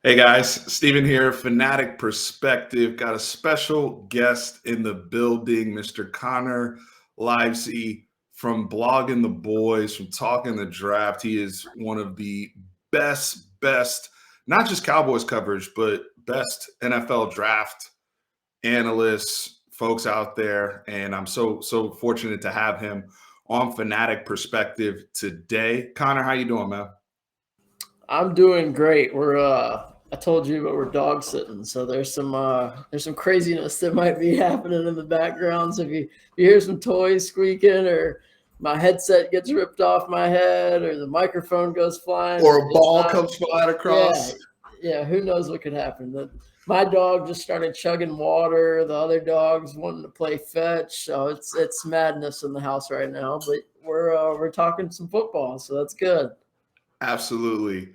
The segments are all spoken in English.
Hey guys, Steven here, Fanatic Perspective. Got a special guest in the building, Mr. Connor Livesay from Blogging the Boys, from Talking the Draft. He is one of the best, not just Cowboys coverage, but best NFL draft analysts, folks out there. And I'm so fortunate to have him on Fanatic Perspective today. Connor, how you doing, man? I'm doing great. I told you, but we're dog sitting, so there's some craziness that might be happening in the background. So if you hear some toys squeaking, or my headset gets ripped off my head, or the microphone goes flying, or a ball comes flying across. Yeah, who knows what could happen. My dog just started chugging water. The other dog's wanting to play fetch. So it's madness in the house right now. But we're talking some football, so that's good. Absolutely.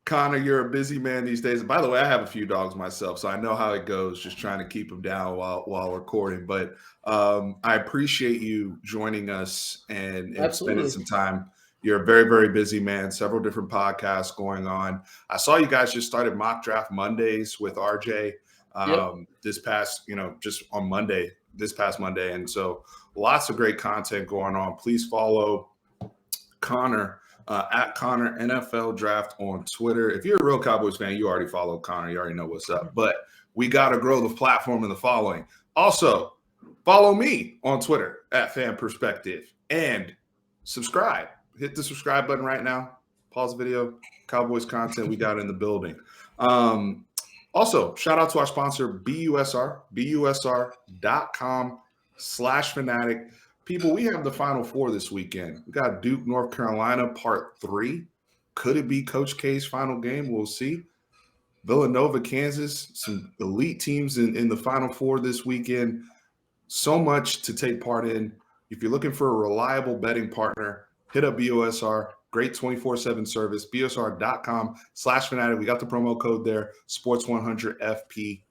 Connor, you're a busy man these days. By the way, I have a few dogs myself, so I know how it goes, just trying to keep them down while recording. But I appreciate you joining us and spending some time. You're a very busy man, several different podcasts going on. I saw you guys just started Mock Draft Mondays with RJ this past, just on Monday, this past Monday. And so lots of great content going on. Please follow Connor at Connor NFL Draft on Twitter. If you're a real Cowboys fan, you already follow Connor. You already know what's up. But we got to grow the platform and the following. Also, follow me on Twitter at Fan Perspective and subscribe. Hit the subscribe button right now. Pause the video. Cowboys content we got in the building. Also, shout out to our sponsor, BUSR, busr.com/fanatic. People, we have the Final Four this weekend. We got Duke, North Carolina, Part 3. Could it be Coach K's final game? We'll see. Villanova, Kansas, some elite teams in the Final Four this weekend. So much to take part in. If you're looking for a reliable betting partner, hit up BOSR. Great 24/7 service. BOSR.com/fanatic. We got the promo code there, Sports100FP.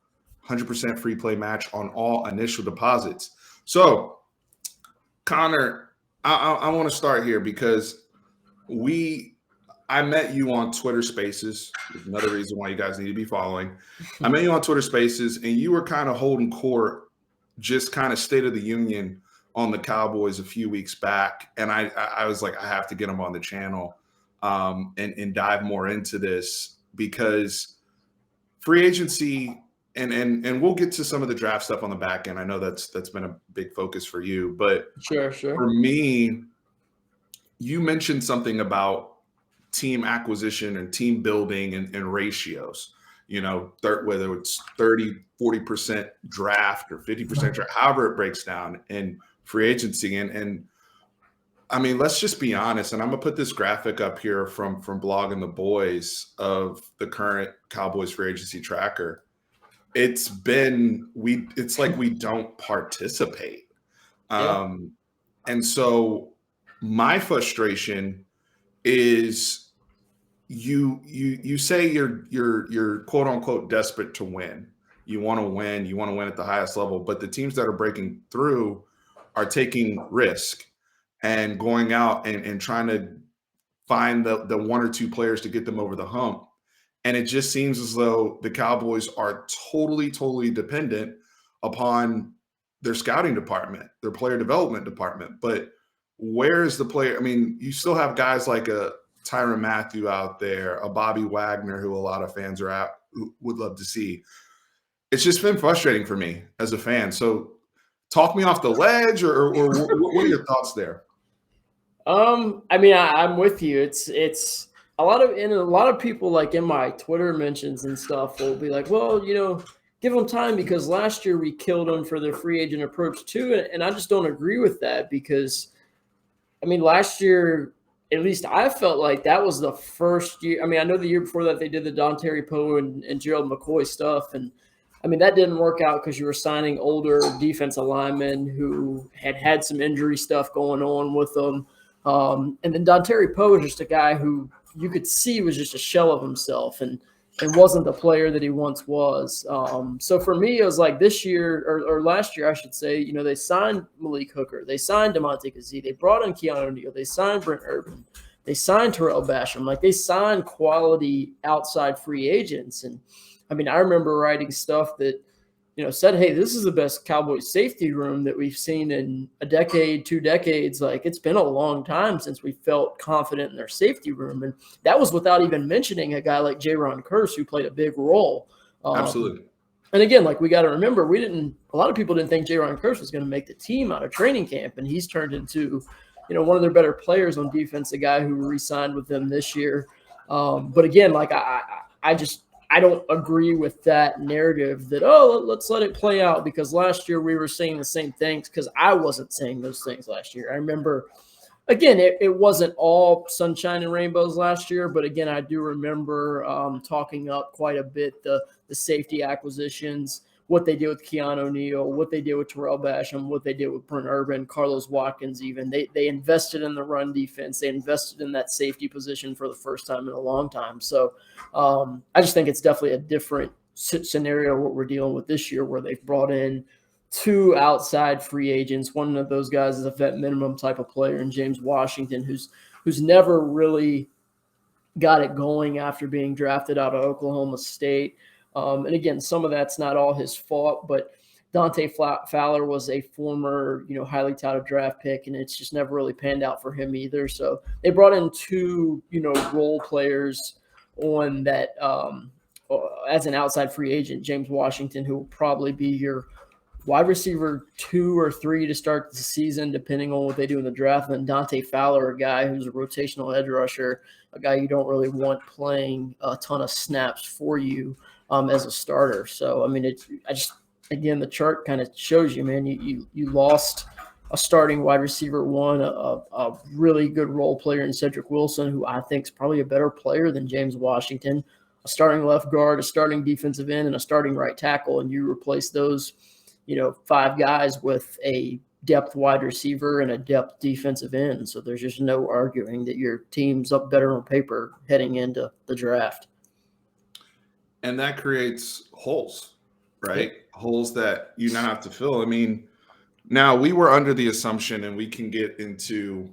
100% free play match on all initial deposits. So, Connor, I want to start here because I met you on Twitter Spaces. There's another reason why you guys need to be following. I met you on Twitter Spaces, and you were kind of holding court, just kind of State of the Union on the Cowboys a few weeks back. And I was like, I have to get him on the channel and dive more into this, because free agency – and we'll get to some of the draft stuff on the back end. I know that's been a big focus for you, but sure. For me, you mentioned something about team acquisition and team building and ratios. Whether it's 30-40% draft or 50% draft, however it breaks down in free agency. And I mean, let's just be honest. And I'm gonna put this graphic up here from Blogging the Boys of the current Cowboys free agency tracker. It's like we don't participate. And so my frustration is you say you're quote unquote desperate to win. You want to win. You want to win at the highest level. But the teams that are breaking through are taking risk and going out and trying to find the one or two players to get them over the hump. And it just seems as though the Cowboys are totally dependent upon their scouting department, their player development department. But where is the player? I mean, you still have guys like a Tyrann Mathieu out there, a Bobby Wagner, who a lot of fans would love to see. It's just been frustrating for me as a fan. So talk me off the ledge, or what are your thoughts there? I mean, I'm with you. It's a lot of people, like in my Twitter mentions and stuff, will be like, well, give them time, because last year we killed them for their free agent approach too. And I just don't agree with that, because I mean, last year, at least I felt like that was the first year. I mean, I know the year before that they did the Dontari Poe and Gerald McCoy stuff. And I mean, that didn't work out because you were signing older defensive linemen who had some injury stuff going on with them. And then Dontari Poe was just a guy who you could see was just a shell of himself and wasn't the player that he once was. So for me, it was like this year or last year, I should say, they signed Malik Hooker. They signed DeMonte Kazee. They brought in Keanu Neal. They signed Brent Urban. they signed Terrell Basham. Like, they signed quality outside free agents. And I mean, I remember writing stuff that, said, hey, this is the best Cowboys safety room that we've seen in a decade, 2 decades. Like, it's been a long time since we felt confident in their safety room. And that was without even mentioning a guy like Jaron Kearse, who played a big role. Absolutely. And again, like, we got to remember, a lot of people didn't think Jaron Kearse was going to make the team out of training camp. And he's turned into, one of their better players on defense, a guy who re-signed with them this year. But again, like, I don't agree with that narrative that, let's let it play out, because last year we were saying the same things, because I wasn't saying those things last year. I remember, again, it wasn't all sunshine and rainbows last year, but again, I do remember talking up quite a bit the safety acquisitions, what they did with Keanu Neal, what they did with Terrell Basham, what they did with Brent Urban, Carlos Watkins even. They invested in the run defense. They invested in that safety position for the first time in a long time. So I just think it's definitely a different scenario what we're dealing with this year, where they've brought in 2 outside free agents. One of those guys is a vet minimum type of player, and James Washington, who's never really got it going after being drafted out of Oklahoma State. And again, some of that's not all his fault, but Dante Fowler was a former, highly touted draft pick, and it's just never really panned out for him either. So they brought in 2, role players on that as an outside free agent, James Washington, who will probably be your wide receiver 2 or 3 to start the season, depending on what they do in the draft. And then Dante Fowler, a guy who's a rotational edge rusher, a guy you don't really want playing a ton of snaps for you as a starter. So, I mean, again, the chart kind of shows you, man, you lost a starting wide receiver 1, a really good role player in Cedric Wilson, who I think is probably a better player than James Washington, a starting left guard, a starting defensive end, and a starting right tackle. And you replace those, 5 guys with a depth wide receiver and a depth defensive end. So there's just no arguing that your team's up better on paper heading into the draft. And that creates holes, right? Holes that you now have to fill. I mean, now we were under the assumption, and we can get into,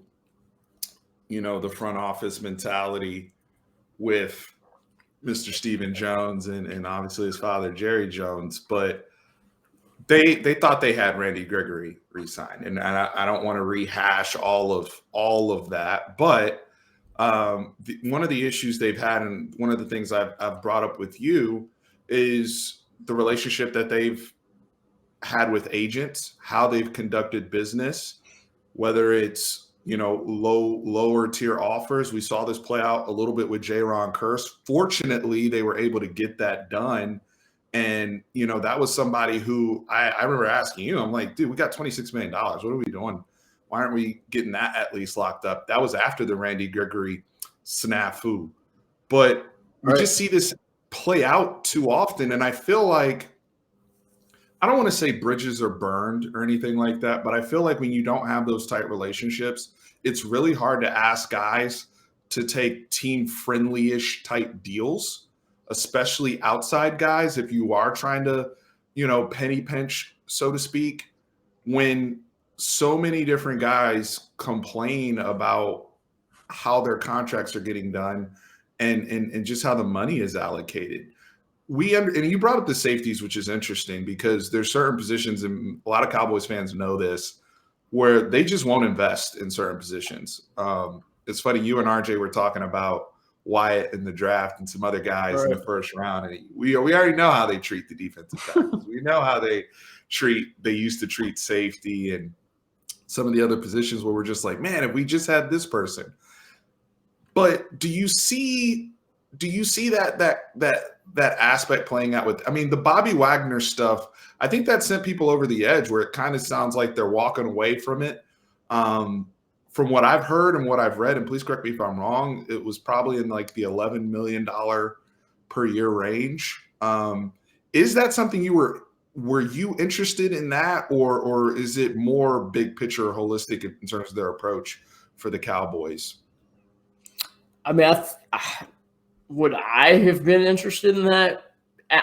the front office mentality with Mr. Stephen Jones and obviously his father, Jerry Jones, but they thought they had Randy Gregory re-signed. And I don't want to rehash all of that, but one of the issues they've had, and one of the things I've brought up with you, is the relationship that they've had with agents, how they've conducted business, whether it's, lower tier offers. We saw this play out a little bit with Jaron Kearse. Fortunately, they were able to get that done. And, that was somebody who I remember asking you, I'm like, dude, we got $26 million. What are we doing? Why aren't we getting that at least locked up? That was after the Randy Gregory snafu. But we just see this play out too often. And I feel like, I don't want to say bridges are burned or anything like that, but I feel like when you don't have those tight relationships, it's really hard to ask guys to take team-friendly-ish type deals, especially outside guys, if you are trying to, penny pinch, so to speak, when so many different guys complain about how their contracts are getting done and just how the money is allocated. And you brought up the safeties, which is interesting, because there's certain positions, and a lot of Cowboys fans know this, where they just won't invest in certain positions. It's funny, you and RJ were talking about Wyatt in the draft and some other guys in the first round, and we already know how they treat the defensive tackles. We know how they used to treat safety and some of the other positions where we're just like, man, if we just had this person. But do you see that aspect playing out with, I mean, the Bobby Wagner stuff, I think that sent people over the edge, where it kind of sounds like they're walking away from it. From what I've heard and what I've read, and please correct me if I'm wrong, it was probably in like the $11 million per year range. Is that something were you interested in that, or is it more big picture, holistic in terms of their approach for the Cowboys? I mean, would I have been interested in that?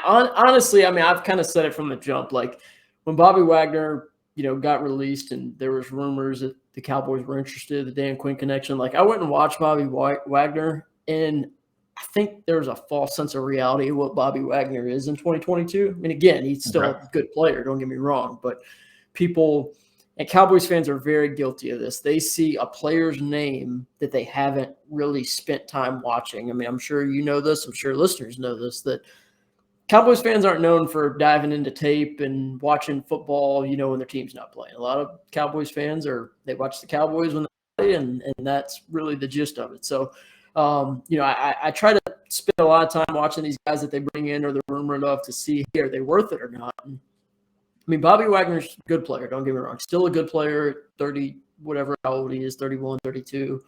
Honestly, I mean, I've kind of said it from the jump. Like when Bobby Wagner, got released, and there was rumors that the Cowboys were interested, the Dan Quinn connection. Like, I went and watched Bobby Wagner, and I think there's a false sense of reality of what Bobby Wagner is in 2022. I mean, again, he's still a good player, don't get me wrong, but people and Cowboys fans are very guilty of this. They see a player's name that they haven't really spent time watching. I mean, I'm sure you know this. I'm sure listeners know this, that Cowboys fans aren't known for diving into tape and watching football, you know, when their team's not playing. A lot of Cowboys fans they watch the Cowboys when they play, and that's really the gist of it. So, you know, I try to spend a lot of time watching these guys that they bring in or they're rumored of to see, hey, are they worth it or not? And, I mean, Bobby Wagner's a good player, don't get me wrong. Still a good player, 30, whatever, how old he is, 31, 32.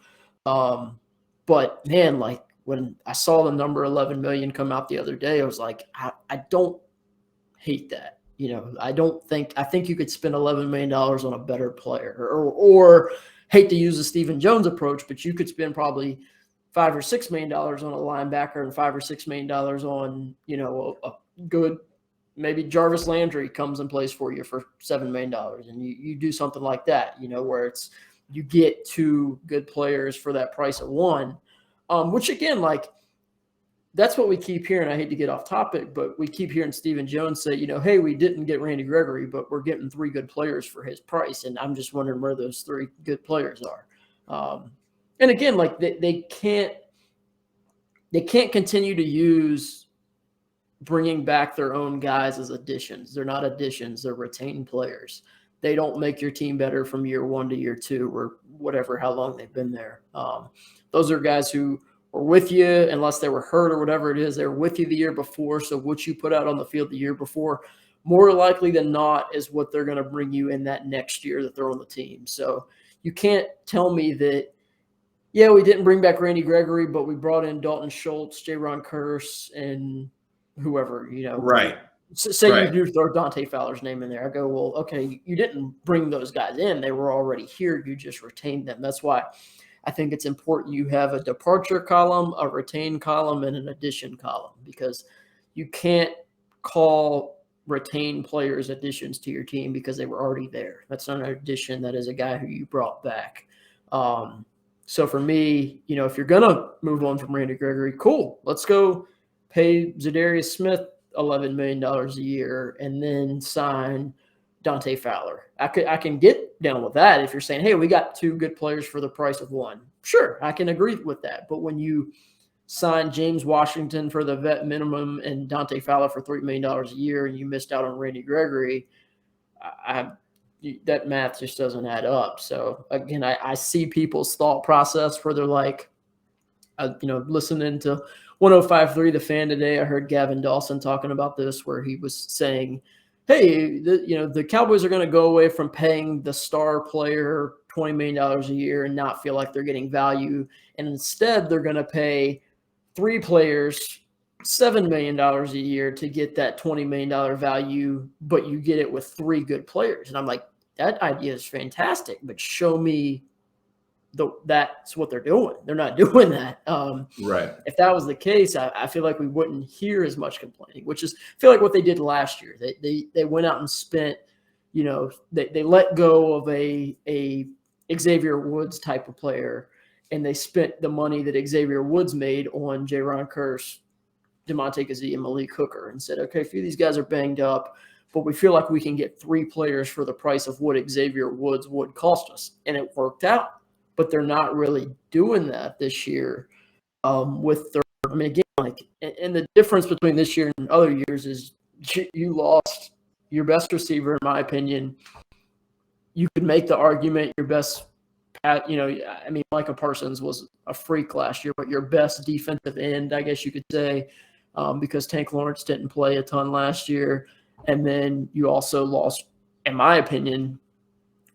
But, man, like, when I saw the number 11 million come out the other day, I was like, I don't hate that. You know, I think you could spend $11 million on a better player, or hate to use the Stephen Jones approach, but you could spend probably $5 or $6 million on a linebacker and $5 or $6 million on, you know, a good, maybe Jarvis Landry comes and plays for you for $7 million, and you do something like that, you know, where you get two good players for that price of one. Which, again, like, that's what we keep hearing. I hate to get off topic, but we keep hearing Stephen Jones say, you know, hey, we didn't get Randy Gregory, but we're getting three good players for his price. And I'm just wondering where those three good players are. And again, like, they can't continue to use bringing back their own guys as additions. They're not additions. They're retained players. They don't make your team better from year 1 to year 2 or whatever, how long they've been there. Those are guys who were with you, unless they were hurt or whatever it is. They were with you the year before. So what you put out on the field the year before, more likely than not, is what they're going to bring you in that next year that they're on the team. So you can't tell me that, yeah, we didn't bring back Randy Gregory, but we brought in Dalton Schultz, J-Ron Curse, and whoever, you know. Right. Say you do throw Dante Fowler's name in there. I go, well, okay, you didn't bring those guys in. They were already here. You just retained them. That's why I think it's important you have a departure column, a retained column, and an addition column, because you can't call retained players additions to your team because they were already there. That's not an addition. That is a guy who you brought back. So for me, you know, if you're going to move on from Randy Gregory, cool. Let's go pay Zadarius Smith $11 million a year and then sign Dante Fowler. I can get down with that if you're saying, hey, we got two good players for the price of one. Sure, I can agree with that. But when you sign James Washington for the vet minimum and Dante Fowler for $3 million a year and you missed out on Randy Gregory, that math just doesn't add up. So, again, I see people's thought process where they're like, you know, listening to 105.3 The Fan today, I heard Gavin Dawson talking about this, where he was saying, hey, the Cowboys are going to go away from paying the star player $20 million a year and not feel like they're getting value. And instead, they're going to pay three players $7 million a year to get that $20 million value, but you get it with three good players. And I'm like, that idea is fantastic, but show me that's what they're doing. They're not doing that. Right. If that was the case, I feel like we wouldn't hear as much complaining, which is, I feel like what they did last year. They went out and spent, you know, they let go of a Xavier Woods type of player, and they spent the money that Xavier Woods made on J-Ron Curse, DeMonte Kazee, and Malik Hooker, and said, okay, a few of these guys are banged up, but we feel like we can get three players for the price of what Xavier Woods would cost us. And it worked out. But they're not really doing that this year with their – I mean, again, like, and the difference between this year and other years is you lost your best receiver, in my opinion. You could make the argument your best – you know, I mean, Micah Parsons was a freak last year, but your best defensive end, I guess you could say, because Tank Lawrence didn't play a ton last year. And then you also lost, in my opinion –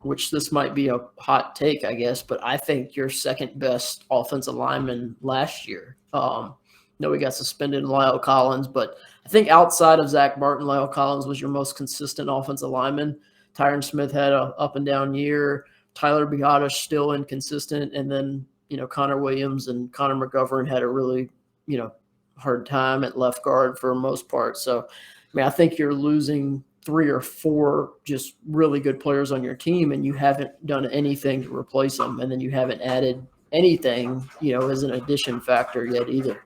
which this might be a hot take, I guess, but I think your second best offensive lineman last year. No, we got suspended in Lyle Collins, but I think outside of Zach Martin, Lyle Collins was your most consistent offensive lineman. Tyron Smith had a up and down year. Tyler Biadasz still inconsistent. And then, you know, Connor Williams and Connor McGovern had a really, you know, hard time at left guard for the most part. So, I mean, I think you're losing 3 or 4 just really good players on your team, and you haven't done anything to replace them, and then you haven't added anything, as an addition factor yet either.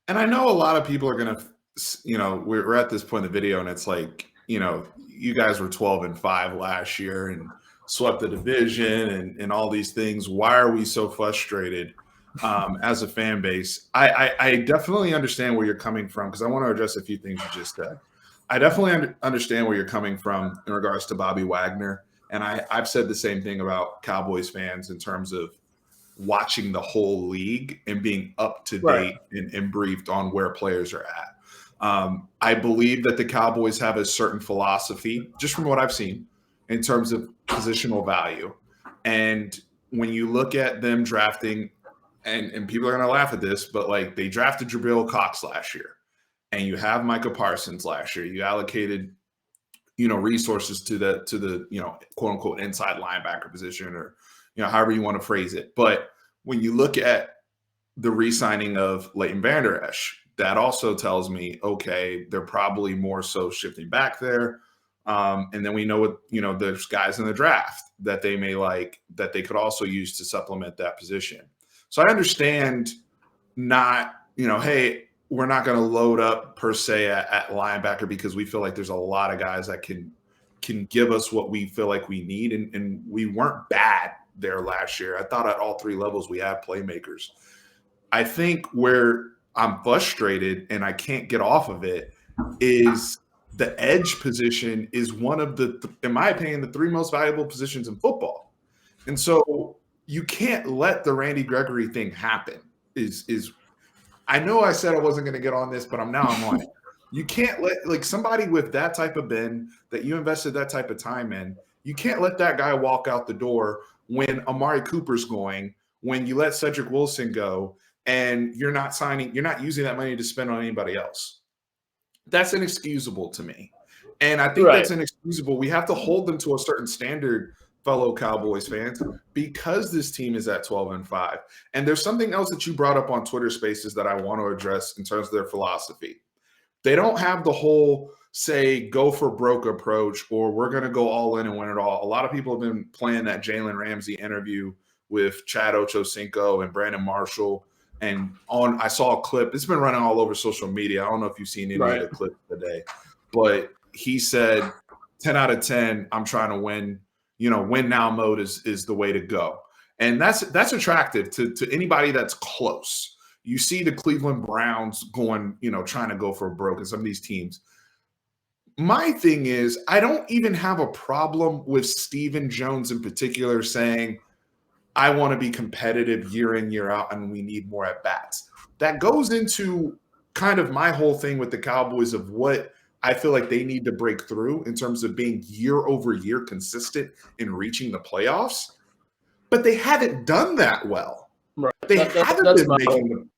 And I know a lot of people are going to, we're at this point in the video and it's like, you guys were 12-5 last year and swept the division and all these things. Why are we so frustrated as a fan base? I definitely understand where you're coming from, because I want to address a few things you just said. I definitely understand where you're coming from in regards to Bobby Wagner. And I've said the same thing about Cowboys fans in terms of watching the whole league and being up to date and briefed on where players are at. I believe that the Cowboys have a certain philosophy, just from what I've seen, in terms of positional value. And when you look at them drafting, and people are going to laugh at this, but like they drafted Jabril Cox last year, and you have Micah Parsons last year. You allocated, resources to the quote unquote inside linebacker position, or however you want to phrase it. But when you look at the re-signing of Leighton Vander Esch, that also tells me, okay, they're probably more so shifting back there. And then we know what, there's guys in the draft that they may like, that they could also use to supplement that position. So I understand not, hey, we're not going to load up per se at linebacker because we feel like there's a lot of guys that can give us what we feel like we need. And we weren't bad there last year. I thought at all 3 levels we have playmakers. I think where I'm frustrated and I can't get off of it is the edge position is one of in my opinion, the 3 most valuable positions in football. And so you can't let the Randy Gregory thing happen. I know I said I wasn't going to get on this, but I'm on it. You can't let somebody with that type of bend that you invested that type of time in, you can't let that guy walk out the door when Amari Cooper's going, when you let Cedric Wilson go, and you're not using that money to spend on anybody else. That's inexcusable to me. And I think that's inexcusable. We have to hold them to a certain standard, fellow Cowboys fans, because this team is at 12-5. And there's something else that you brought up on Twitter Spaces that I want to address in terms of their philosophy. They don't have the whole, say, go for broke approach, or we're going to go all in and win it all. A lot of people have been playing that Jalen Ramsey interview with Chad Ochocinco and Brandon Marshall. And I saw a clip. It's been running all over social media. I don't know if you've seen any of the clips today. But he said, 10 out of 10, I'm trying to win. Win now mode is the way to go. And that's attractive to anybody that's close. You see the Cleveland Browns going, trying to go for broke in some of these teams. My thing is, I don't even have a problem with Stephen Jones in particular saying, I want to be competitive year in, year out, and we need more at-bats. That goes into kind of my whole thing with the Cowboys of what I feel like they need to break through in terms of being year over year consistent in reaching the playoffs. But they haven't done that well. Right. They haven't been making them.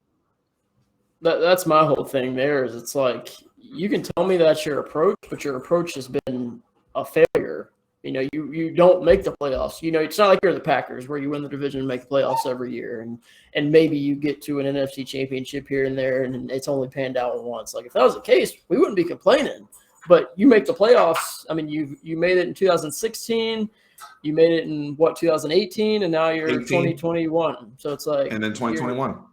That's my whole thing there is it's like you can tell me that's your approach, but your approach has been a failure. You don't make the playoffs. It's not like you're the Packers where you win the division and make the playoffs every year, and maybe you get to an NFC championship here and there, and it's only panned out once. Like if that was the case, we wouldn't be complaining. But you make the playoffs. I mean, you made it in 2016, you made it in 2018, and now you're 2021. So it's like, and then 2021.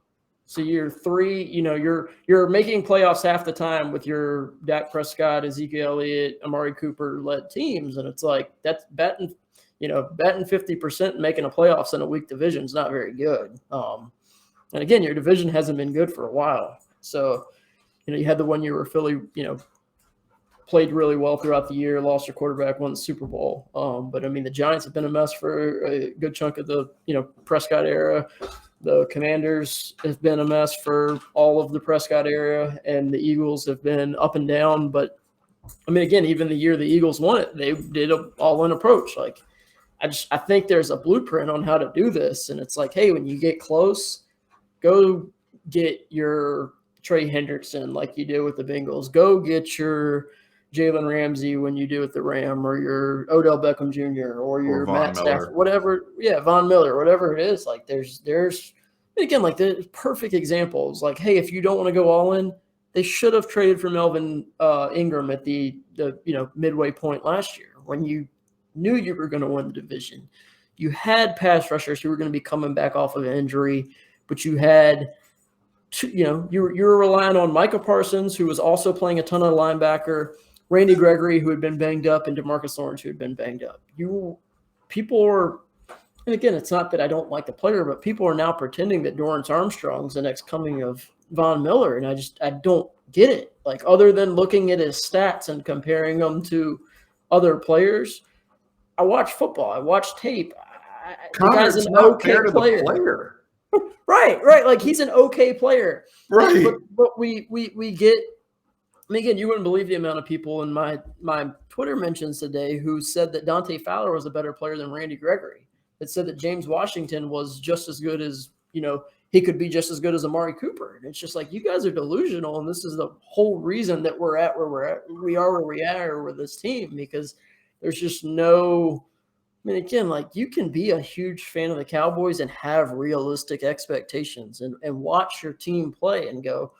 So you're 3, you're making playoffs half the time with your Dak Prescott, Ezekiel Elliott, Amari Cooper led teams. And it's like, that's betting 50% and making a playoffs in a weak division is not very good. And again, your division hasn't been good for a while. So, you had the one year where Philly, played really well throughout the year, lost their quarterback, won the Super Bowl. But I mean, the Giants have been a mess for a good chunk of the, Prescott era. The Commanders have been a mess for all of the Prescott era, and the Eagles have been up and down. But, I mean, again, even the year the Eagles won it, they did an all-in approach. Like, I think there's a blueprint on how to do this. And it's like, hey, when you get close, go get your Trey Hendrickson like you did with the Bengals. Go get your Jalen Ramsey when you do with the Ram, or your Odell Beckham Jr. or your Matt Stafford, whatever. Yeah, Von Miller, whatever it is. Like there's again, like the perfect examples. Like, hey, if you don't want to go all in, they should have traded for Melvin Ingram at the midway point last year when you knew you were going to win the division. You had pass rushers who were going to be coming back off of an injury, but you had you were relying on Micah Parsons, who was also playing a ton of linebacker, Randy Gregory, who had been banged up, and DeMarcus Lawrence, who had been banged up. People are, and again, it's not that I don't like the player, but people are now pretending that Dorrance Armstrong's the next coming of Von Miller, and I don't get it. Like, other than looking at his stats and comparing them to other players, I watch football. I watch tape. The guy's an okay player. Right. Like, he's an okay player. Right. But we get. I mean, again, you wouldn't believe the amount of people in my Twitter mentions today who said that Dante Fowler was a better player than Randy Gregory. That said that James Washington was just as good as, he could be just as good as Amari Cooper. And it's just like, you guys are delusional. And this is the whole reason that we're at where we are with this team, because there's just no. I mean, again, like, you can be a huge fan of the Cowboys and have realistic expectations and watch your team play and go,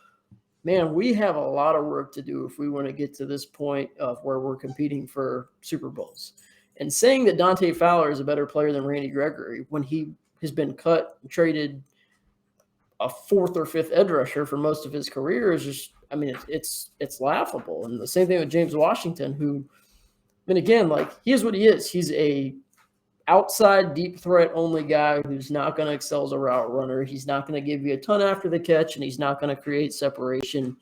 man, we have a lot of work to do if we want to get to this point of where we're competing for Super Bowls. And saying that Dante Fowler is a better player than Randy Gregory when he has been cut and traded a fourth or fifth edge rusher for most of his career is just, I mean, it's laughable. And the same thing with James Washington, who, and again, like, he is what he is. He's a outside deep threat only guy who's not going to excel as a route runner. He's not going to give you a ton after the catch, and he's not going to create separation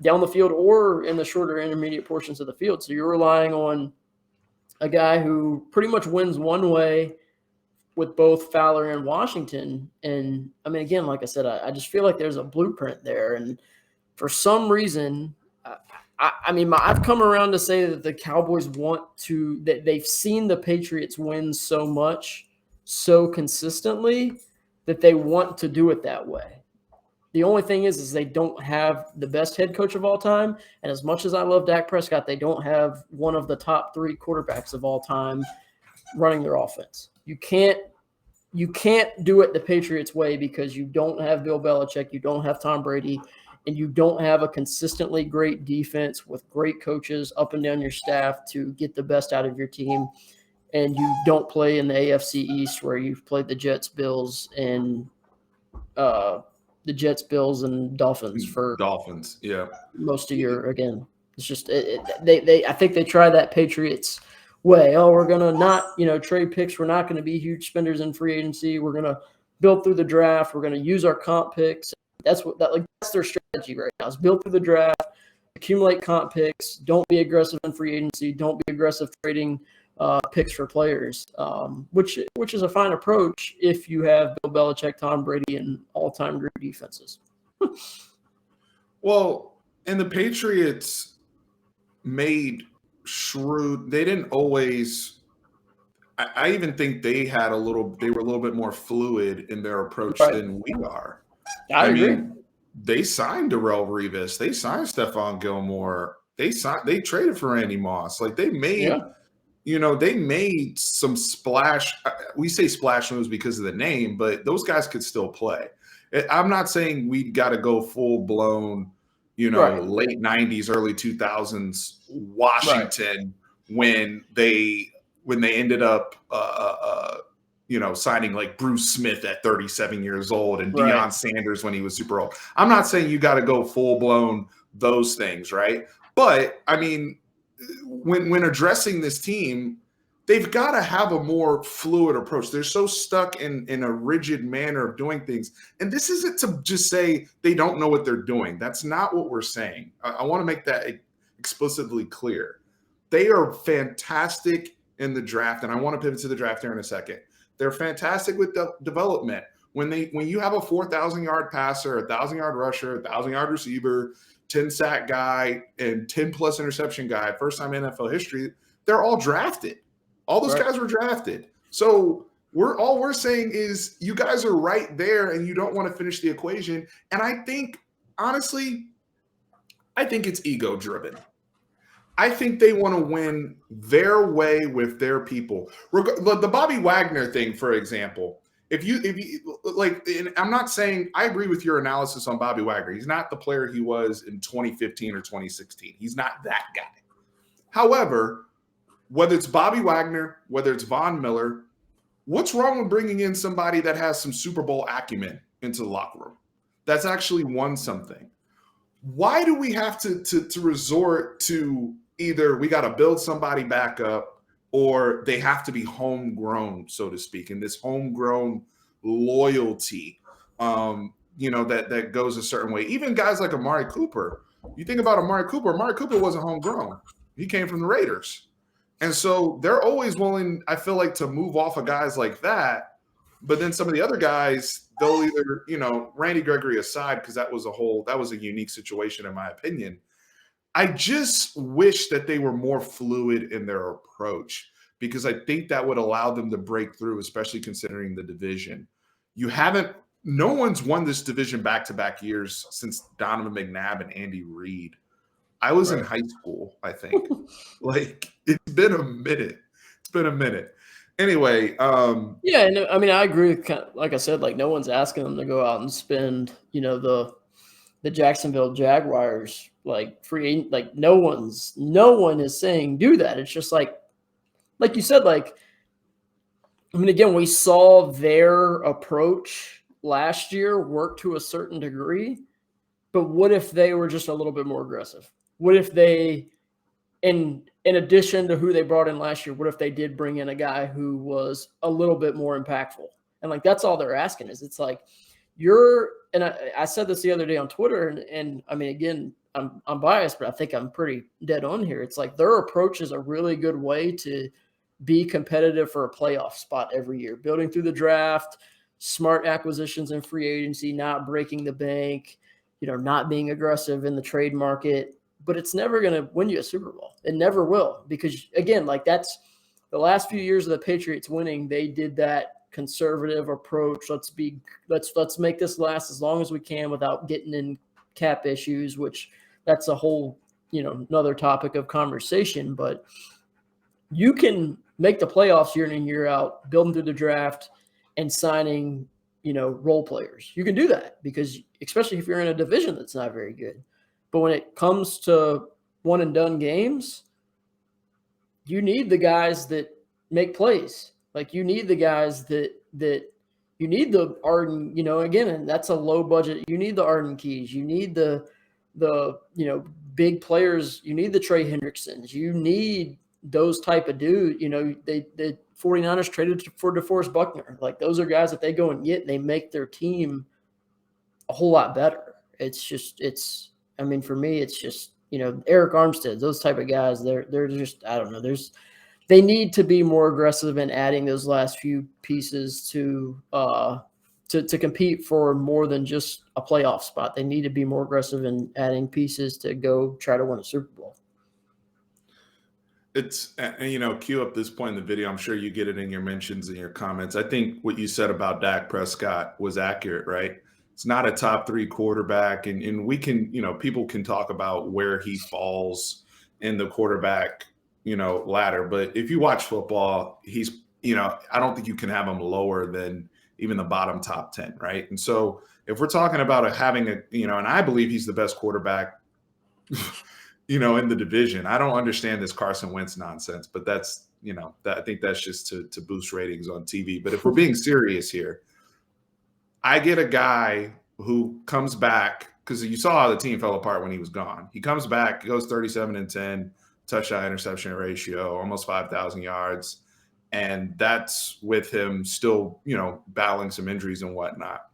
down the field or in the shorter intermediate portions of the field. So you're relying on a guy who pretty much wins one way with both Fowler and Washington. And I mean, again, like I said, I just feel like there's a blueprint there. And for some reason, I've come around to say that the Cowboys that they've seen the Patriots win so much, so consistently, that they want to do it that way. The only thing is they don't have the best head coach of all time. And as much as I love Dak Prescott, they don't have one of the top 3 quarterbacks of all time running their offense. You can't do it the Patriots way because you don't have Bill Belichick, you don't have Tom Brady, and you don't have a consistently great defense with great coaches up and down your staff to get the best out of your team. And you don't play in the AFC East where you've played the Jets, Bills, and Dolphins for most of your, again, it's just I think they try that Patriots way. Oh, we're gonna not trade picks. We're not going to be huge spenders in free agency. We're gonna build through the draft. We're going to use our comp picks. That's their strategy right now. Is build through the draft, accumulate comp picks. Don't be aggressive in free agency. Don't be aggressive trading picks for players, which is a fine approach if you have Bill Belichick, Tom Brady, and all-time great defenses. Well, and the Patriots made shrewd. They didn't always. I even think they were a little bit more fluid in their approach than we are. I agree. They signed Darrelle Revis. They signed Stephon Gilmore. They traded for Randy Moss. Like, they made. Yeah. They made some splash. We say splash moves because of the name, but those guys could still play. I'm not saying we got to go full blown, late 90s, early 2000s Washington when they ended up, signing like Bruce Smith at 37 years old and Deion Sanders when he was super old. I'm not saying you got to go full blown those things, right? But I mean, when addressing this team, they've got to have a more fluid approach. They're so stuck in a rigid manner of doing things. And this isn't to just say they don't know what they're doing. That's not what we're saying. I want to make that explicitly clear. They are fantastic in the draft, and I want to pivot to the draft here in a second. They're fantastic with development. When you have a 4,000-yard passer, a 1,000-yard rusher, a 1,000-yard receiver, 10-sack guy, and 10-plus interception guy, first-time NFL history, they're all drafted. All those guys were drafted. So all we're saying is you guys are right there, and you don't want to finish the equation. And I think, honestly, it's ego-driven. I think they want to win their way with their people. The Bobby Wagner thing, for example, if you like, and I'm not saying I agree with your analysis on Bobby Wagner. He's not the player he was in 2015 or 2016. He's not that guy. However, whether it's Bobby Wagner, whether it's Von Miller, what's wrong with bringing in somebody that has some Super Bowl acumen into the locker room? That's actually won something. Why do we have to resort to either we got to build somebody back up or they have to be homegrown, so to speak, and this homegrown loyalty, that goes a certain way. Even guys like Amari Cooper, you think about Amari Cooper wasn't homegrown. He came from the Raiders. And so they're always willing, I feel like, to move off of guys like that. But then some of the other guys, they'll either, Randy Gregory aside, because that was a unique situation in my opinion. I just wish that they were more fluid in their approach, because I think that would allow them to break through, especially considering the division. No one's won this division back-to-back years since Donovan McNabb and Andy Reid. I was in high school, I think. Like, it's been a minute. Anyway. Yeah, and I mean, I agree with, like I said, like no one's asking them to go out and spend, the Jacksonville Jaguars like free, like no one is saying do that. It's just like you said, like, I mean, again, we saw their approach last year work to a certain degree, but what if they were just a little bit more aggressive? What if they, in addition to who they brought in last year, what if they did bring in a guy who was a little bit more impactful? And like, that's all they're asking is, it's like, and I said this the other day on Twitter, and I mean, again, I'm biased, but I think I'm pretty dead on here. It's like their approach is a really good way to be competitive for a playoff spot every year, building through the draft, smart acquisitions and free agency, not breaking the bank, not being aggressive in the trade market. But it's never going to win you a Super Bowl. It never will, because again, like that's the last few years of the Patriots winning. They did that conservative approach. Let's make this last as long as we can without getting in cap issues, which that's a whole, another topic of conversation. But you can make the playoffs year in and year out, building through the draft and signing, role players. You can do that, because especially if you're in a division that's not very good. But when it comes to one and done games, you need the guys that make plays. Like you need the guys that you need the Arden, again, and that's a low budget. You need the Arden Keys. You need the big players. You need the Trey Hendricksons. You need those type of dudes. The 49ers traded for DeForest Buckner. Like those are guys that they go and get, and they make their team a whole lot better. I mean, for me, it's just, Eric Armstead, those type of guys, they're just, I don't know. They need to be more aggressive in adding those last few pieces to compete for more than just a playoff spot. They need to be more aggressive in adding pieces to go try to win a Super Bowl. It's, cue up this point in the video. I'm sure you get it in your mentions and your comments. I think what you said about Dak Prescott was accurate, right? It's not a top 3 quarterback. And we can, people can talk about where he falls in the quarterback, ladder. But if you watch football, he's, I don't think you can have him lower than even the bottom top 10, right? And so if we're talking about having and I believe he's the best quarterback, in the division. I don't understand this Carson Wentz nonsense, but that's, I think that's just to boost ratings on TV. But if we're being serious here, I get a guy who comes back, because you saw how the team fell apart when he was gone. He comes back, he goes 37-10, touchdown interception ratio, almost 5,000 yards. And that's with him still, battling some injuries and whatnot.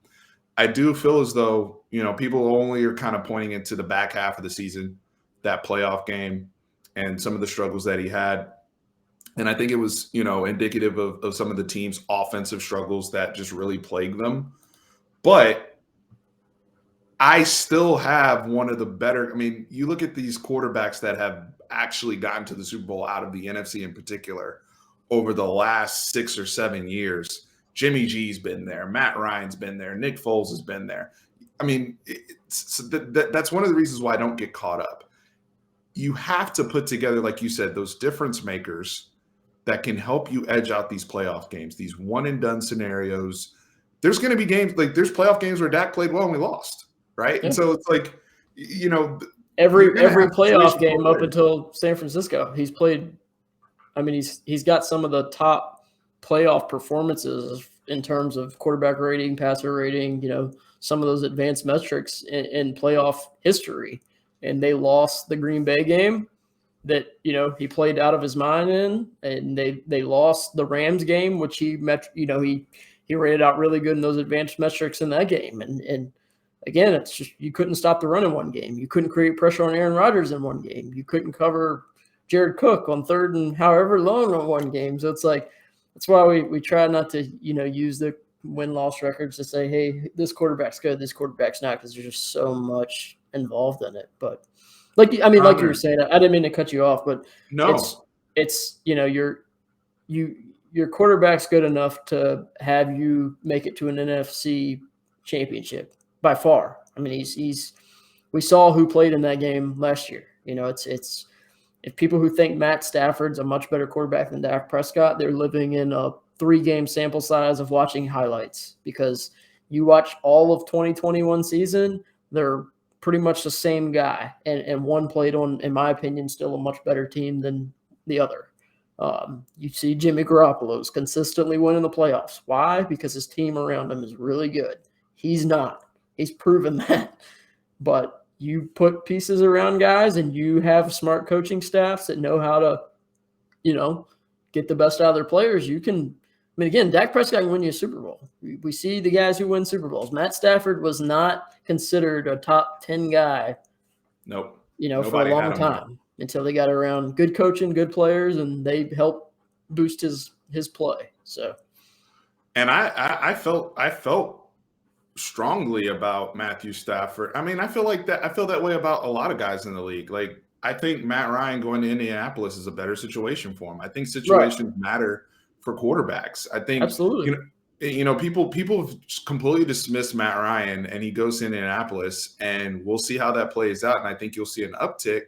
I do feel as though, people only are kind of pointing into the back half of the season, that playoff game, and some of the struggles that he had. And I think it was, indicative of some of the team's offensive struggles that just really plagued them. But I still have one of the better. I mean, you look at these quarterbacks that have actually gotten to the Super Bowl out of the NFC in particular over the last 6 or 7 years. Jimmy G's been there. Matt Ryan's been there. Nick Foles has been there. I mean, that's one of the reasons why I don't get caught up. You have to put together, like you said, those difference makers that can help you edge out these playoff games, these one and done scenarios there's going to be games like there's playoff games where Dak played well and we lost, right? Yeah. And so it's like, you know, every you're gonna have playoff situations game where- up until San Francisco, he's played. I mean, he's got some of the top playoff performances in terms of quarterback rating, passer rating, you know, some of those advanced metrics in playoff history. And they lost the Green Bay game that, you know, he played out of his mind in, and they lost the Rams game, which he rated out really good in those advanced metrics in that game. And again, it's just you couldn't stop the run in one game. You couldn't create pressure on Aaron Rodgers in one game. You couldn't cover Jared Cook on third and however long on one game. So it's like that's why we try not to, you know, use the win-loss records to say, hey, this quarterback's good, this quarterback's not, because there's just so much involved in it. But like you were saying, I didn't mean to cut you off, but no, it's you know, your quarterback's good enough to have you make it to an NFC championship by far. I mean, we saw who played in that game last year. You know, it's if people who think Matt Stafford's a much better quarterback than Dak Prescott, they're living in a 3-game sample size of watching highlights, because you watch all of 2021 season, they're pretty much the same guy. And one played on, in my opinion, still a much better team than the other. You see Jimmy Garoppolo's consistently winning the playoffs. Why? Because his team around him is really good. He's not. He's proven that. But you put pieces around guys and you have smart coaching staffs that know how to, you know, get the best out of their players. You can, I mean, again, Dak Prescott can win you a Super Bowl. We see the guys who win Super Bowls. Matt Stafford was not considered a top 10 guy. Nope. You know, for a long time until they got around good coaching, good players, and they helped boost his play. So, and I felt strongly about Matthew Stafford. I mean, I feel that way about a lot of guys in the league. Like, I think Matt Ryan going to Indianapolis is a better situation for him. I think situations matter for quarterbacks. I think absolutely. You know, people completely dismiss Matt Ryan, and he goes to Indianapolis, and we'll see how that plays out. And I think you'll see an uptick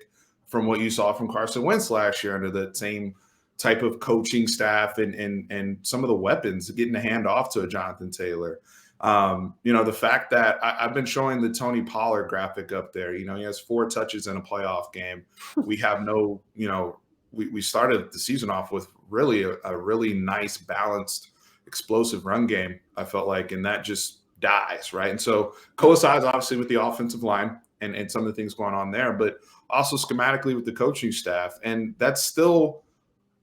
from what you saw from Carson Wentz last year under the same type of coaching staff and some of the weapons, getting the hand off to a Jonathan Taylor. You know, the fact that I've been showing the Tony Pollard graphic up there, you know, he has 4 touches in a playoff game. We have no, you know, we started the season off with really a really nice, balanced, explosive run game, I felt like, and that just dies, right? And so coincides obviously with the offensive line and some of the things going on there, but also schematically with the coaching staff. And that's still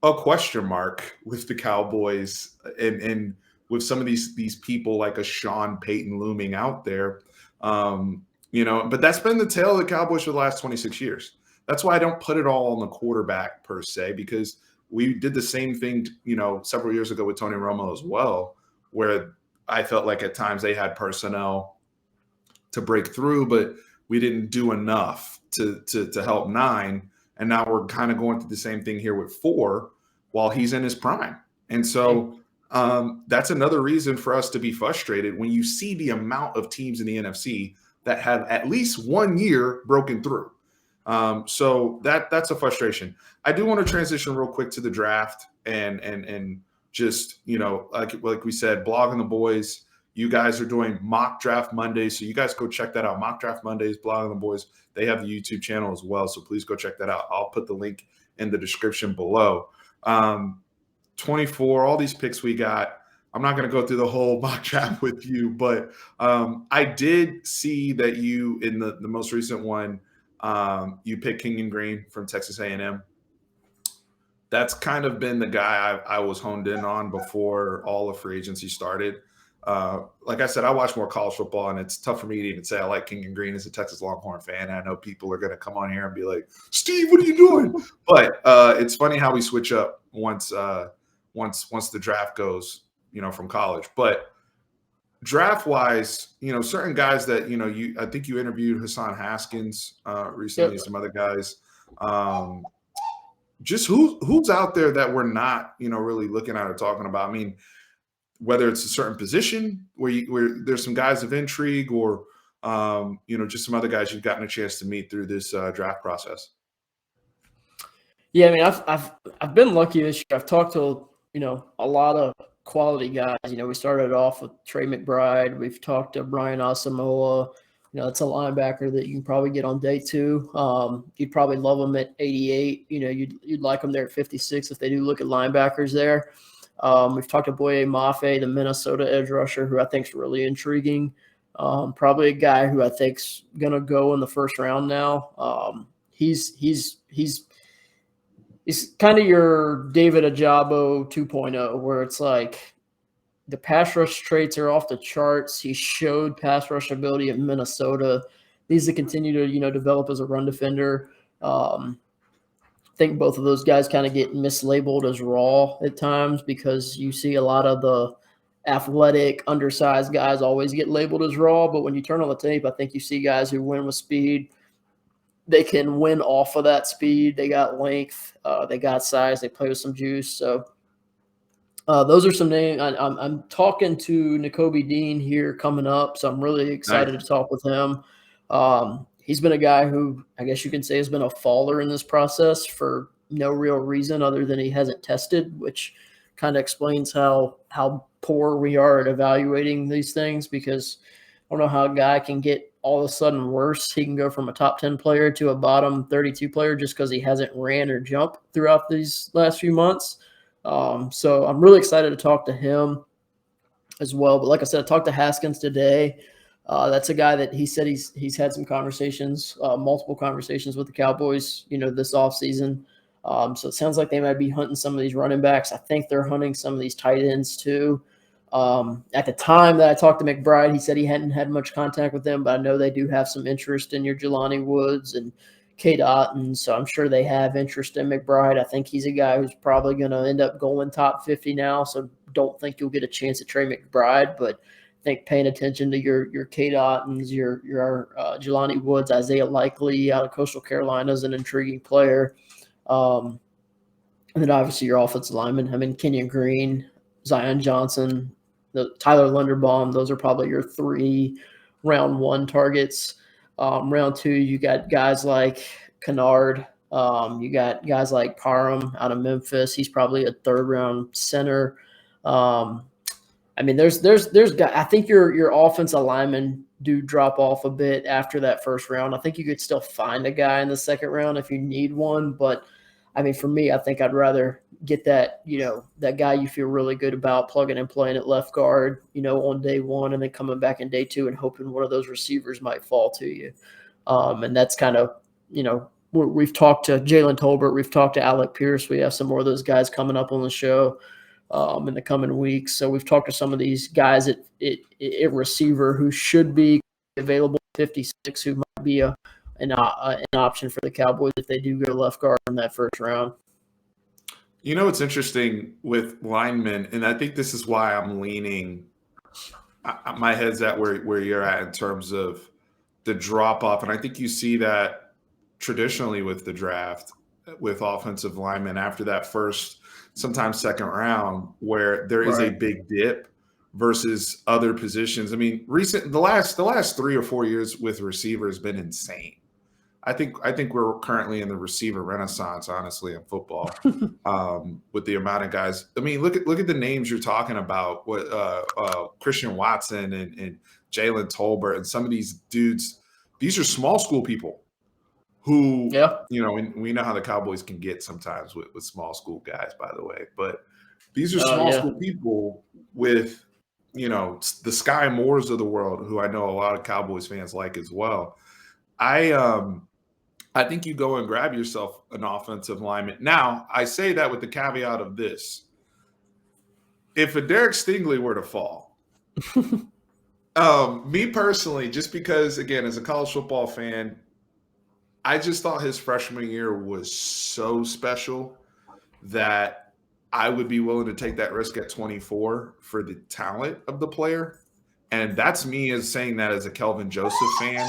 a question mark with the Cowboys and with some of these people like a Sean Payton looming out there. You know, but that's been the tale of the Cowboys for the last 26 years. That's why I don't put it all on the quarterback per se, because we did the same thing, you know, several years ago with Tony Romo as well, where I felt like at times they had personnel to break through, but we didn't do enough to help 9. And now we're kind of going through the same thing here with 4 while he's in his prime. And so that's another reason for us to be frustrated when you see the amount of teams in the NFC that have at least 1 year broken through. So that's a frustration. I do want to transition real quick to the draft and just, you know, like we said, blogging the boys. You guys are doing mock draft Mondays, so you guys go check that out. Mock draft Mondays, blogging the boys. They have the YouTube channel as well, so please go check that out. I'll put the link in the description below. 24, all these picks we got. I'm not going to go through the whole mock draft with you, but I did see that you in the most recent one. You picked Kenyon Green from Texas A&M. That's kind of been the guy I was honed in on before all of free agency started. Like I said, I watch more college football, and it's tough for me to even say I like Kenyon Green as a Texas Longhorn fan. I know people are going to come on here and be like, Steve, what are you doing? But it's funny how we switch up once the draft goes, you know, from college. But draft-wise, you know, certain guys that, you know, I think you interviewed Hassan Haskins recently, some other guys. Just who's out there that we're not, you know, really looking at or talking about? I mean, whether it's a certain position where there's some guys of intrigue or, you know, just some other guys you've gotten a chance to meet through this draft process. Yeah, I mean, I've been lucky this year. I've talked to, you know, a lot of quality guys. We started off with Trey McBride. We've talked to Brian Asamoah. That's a linebacker that you can probably get on day 2. You'd probably love him at 88. You'd like him there at 56 if they do look at linebackers there. We've talked to Boye Mafe, the Minnesota edge rusher, who I think is really intriguing. Probably a guy who I think's going to go in the first round now. He's kind of your David Ajabo 2.0, where it's like the pass rush traits are off the charts. He showed pass rush ability in Minnesota. Needs to continue to, develop as a run defender. I think both of those guys kind of get mislabeled as raw at times because you see a lot of the athletic, undersized guys always get labeled as raw. But when you turn on the tape, I think you see guys who win with speed. They can win off of that speed. They got length. They got size. They play with some juice. So those are some names. I'm talking to Nakobe Dean here coming up, so I'm really excited to talk with him. He's been a guy who I guess you can say has been a faller in this process for no real reason other than he hasn't tested, which kind of explains how poor we are at evaluating these things, because I don't know how a guy can get all of a sudden worse. He can go from a top 10 player to a bottom 32 player just because he hasn't ran or jumped throughout these last few months. So I'm really excited to talk to him as well. But like I said, I talked to Haskins today. That's a guy that he said he's had some conversations, multiple conversations with the Cowboys, this offseason. So it sounds like they might be hunting some of these running backs. I think they're hunting some of these tight ends too. At the time that I talked to McBride, he said he hadn't had much contact with them, but I know they do have some interest in your Jelani Woods and Cade Otton, so I'm sure they have interest in McBride. I think he's a guy who's probably going to end up going top 50 now, so don't think you'll get a chance at Trey McBride, but I think paying attention to your Cade Ottons, your Jelani Woods, Isaiah Likely out of Coastal Carolina is an intriguing player. And then obviously your offensive linemen. I mean, Kenyon Green, Zion Johnson, Tyler Linderbaum, those are probably your 3 round 1 targets. Round 2, you got guys like Kennard. You got guys like Parham out of Memphis. He's probably a 3rd round center. I mean, there's guys. I think your offensive linemen do drop off a bit after that first round. I think you could still find a guy in the 2nd round if you need one, but I mean, for me, I think I'd rather get that, that guy you feel really good about plugging and playing at left guard, on day 1 and then coming back in day 2 and hoping one of those receivers might fall to you. And that's kind of, we've talked to Jalen Tolbert. We've talked to Alec Pierce. We have some more of those guys coming up on the show in the coming weeks. So we've talked to some of these guys at receiver who should be available at 56, who might be an option for the Cowboys if they do go left guard in that first round. It's interesting with linemen, and I think this is why I'm leaning – my head's at where you're at in terms of the drop-off. And I think you see that traditionally with the draft with offensive linemen after that first, sometimes 2nd round, where there is a big dip versus other positions. I mean, the last 3 or 4 years with receiver has been insane. I think we're currently in the receiver renaissance, honestly, in football, with the amount of guys. I mean, look at the names you're talking about, with Christian Watson and Jalen Tolbert and some of these dudes. These are small school people who, we know how the Cowboys can get sometimes with small school guys, by the way. But these are small school people with, the Sky Moores of the world, who I know a lot of Cowboys fans like as well. I think you go and grab yourself an offensive lineman. Now, I say that with the caveat of this. If a Derek Stingley were to fall, me personally, just because, again, as a college football fan, I just thought his freshman year was so special that I would be willing to take that risk at 24 for the talent of the player. And that's me as saying that as a Kelvin Joseph fan.